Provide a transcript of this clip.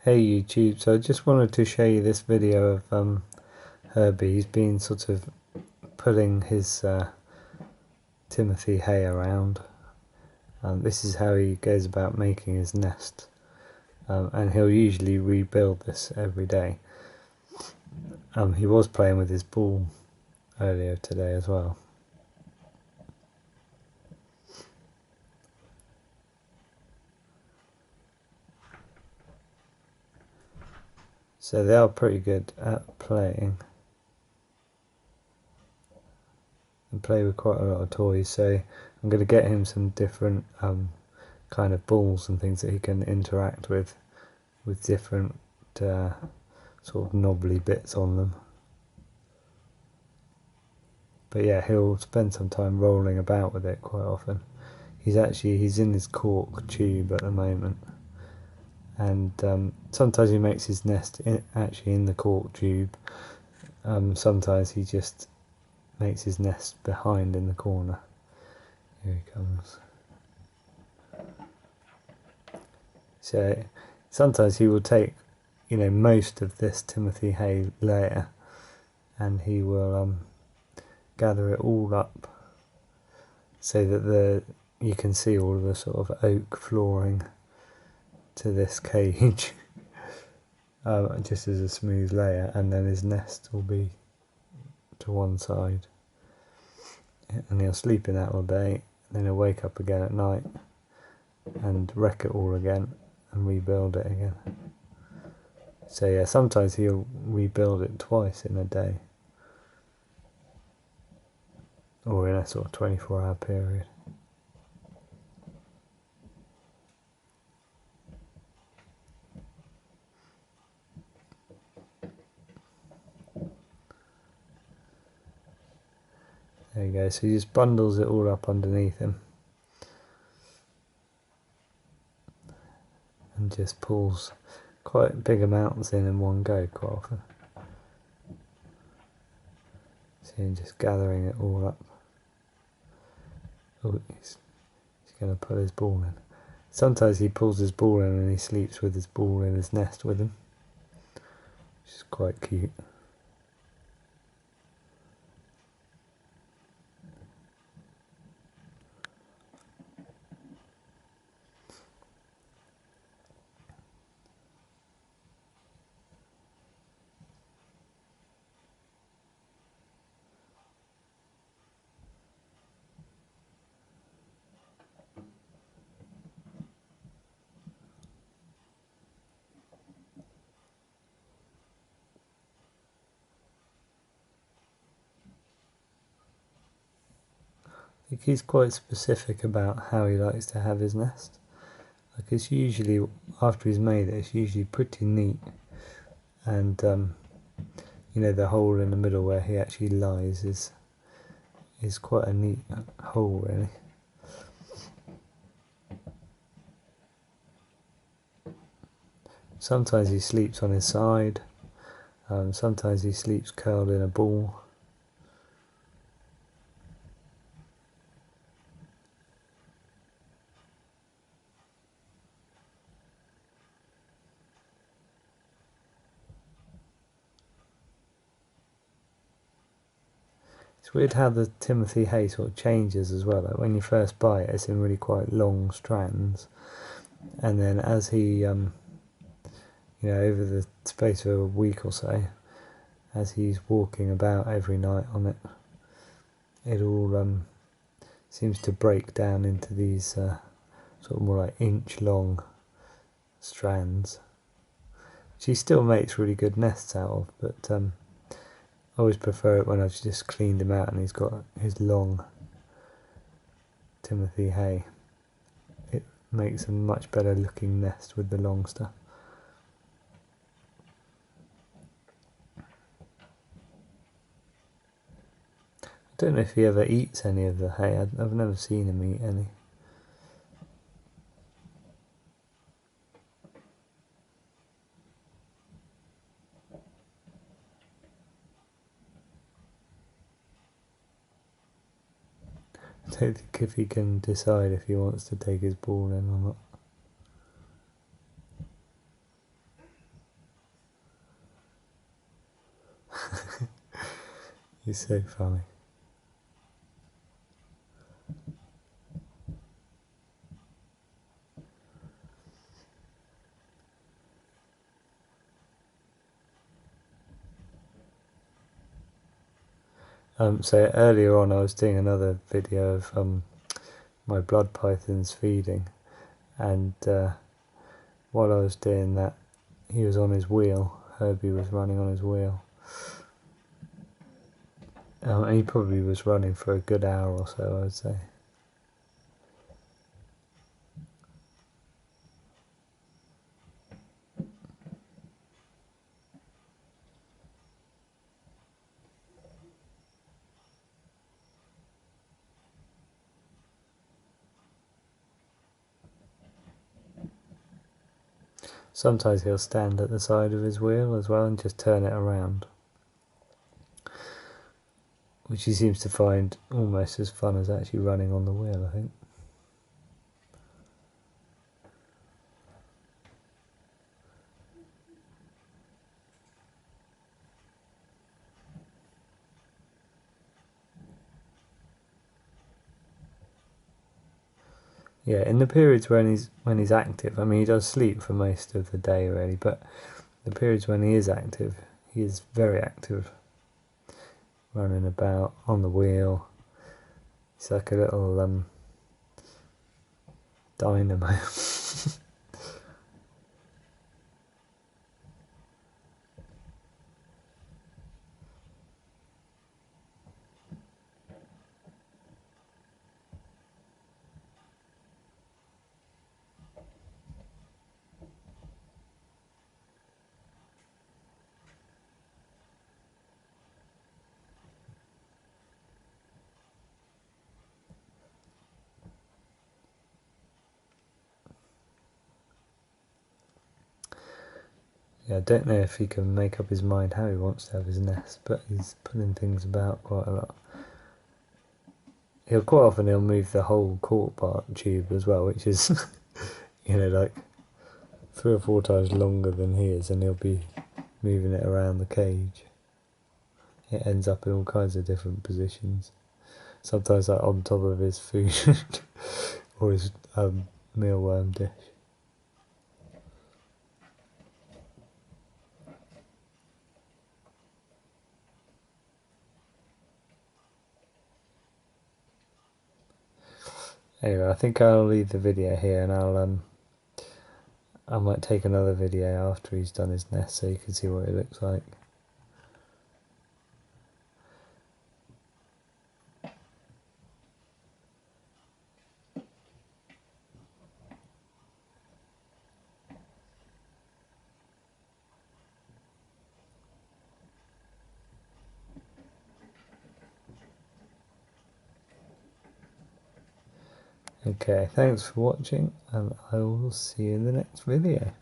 Hey YouTube, so I just wanted to show you this video of Herbie. He's been sort of pulling his Timothy hay around. This is how he goes about making his nest, and he'll usually rebuild this every day. He was playing with his ball earlier today as well. So they are pretty good at playing and play with quite a lot of toys. So I'm going to get him some different kind of balls and things that he can interact with different sort of knobbly bits on them. But yeah, he'll spend some time rolling about with it quite often. He's in his cork tube at the moment, and sometimes he makes his nest actually in the cork tube. Sometimes he just makes his nest behind in the corner. Here he comes. So sometimes he will take, most of this Timothy hay layer, and he will gather it all up so that you can see all of the sort of oak flooring to this cage just as a smooth layer, and then his nest will be to one side, and he'll sleep in that all day, and then he'll wake up again at night and wreck it all again and rebuild it again. So yeah, sometimes he'll rebuild it twice in a day, or in a sort of 24-hour period. There you go, so he just bundles it all up underneath him and just pulls quite big amounts in one go quite often. So you're just gathering it all up. Oh, he's going to put his ball in. Sometimes he pulls his ball in and he sleeps with his ball in his nest with him, which is quite cute. I think he's quite specific about how he likes to have his nest. Like, it's usually, after he's made it, it's usually pretty neat, and the hole in the middle where he actually lies is quite a neat hole, really. Sometimes he sleeps on his side, sometimes he sleeps curled in a ball. It's weird how the Timothy hay sort of changes as well. Like, when you first buy it, it's in really quite long strands, and then as he over the space of a week or so, as he's walking about every night on it, it all seems to break down into these sort of more like inch-long strands, which he still makes really good nests out of, but I always prefer it when I've just cleaned him out and he's got his long Timothy hay. It makes a much better looking nest with the long stuff. I don't know if he ever eats any of the hay. I've never seen him eat any. I don't think if he can decide if he wants to take his ball in or not. He's so funny. So earlier on I was doing another video of my blood pythons feeding, and while I was doing that he was on his wheel. Herbie was running on his wheel. And he probably was running for a good hour or so, I would say. Sometimes he'll stand at the side of his wheel as well and just turn it around, which he seems to find almost as fun as actually running on the wheel, I think. Yeah, in the periods when he's active, I mean he does sleep for most of the day really, but the periods when he is active, he is very active, running about on the wheel. He's like a little dynamo. Yeah, I don't know if he can make up his mind how he wants to have his nest, but he's pulling things about quite a lot. Quite often he'll move the whole cork part tube as well, which is, you know, like 3 or 4 times longer than he is, and he'll be moving it around the cage. It ends up in all kinds of different positions. Sometimes like on top of his food or his mealworm dish. Anyway, I think I'll leave the video here, and I might take another video after he's done his nest so you can see what it looks like. Okay, thanks for watching, and I will see you in the next video.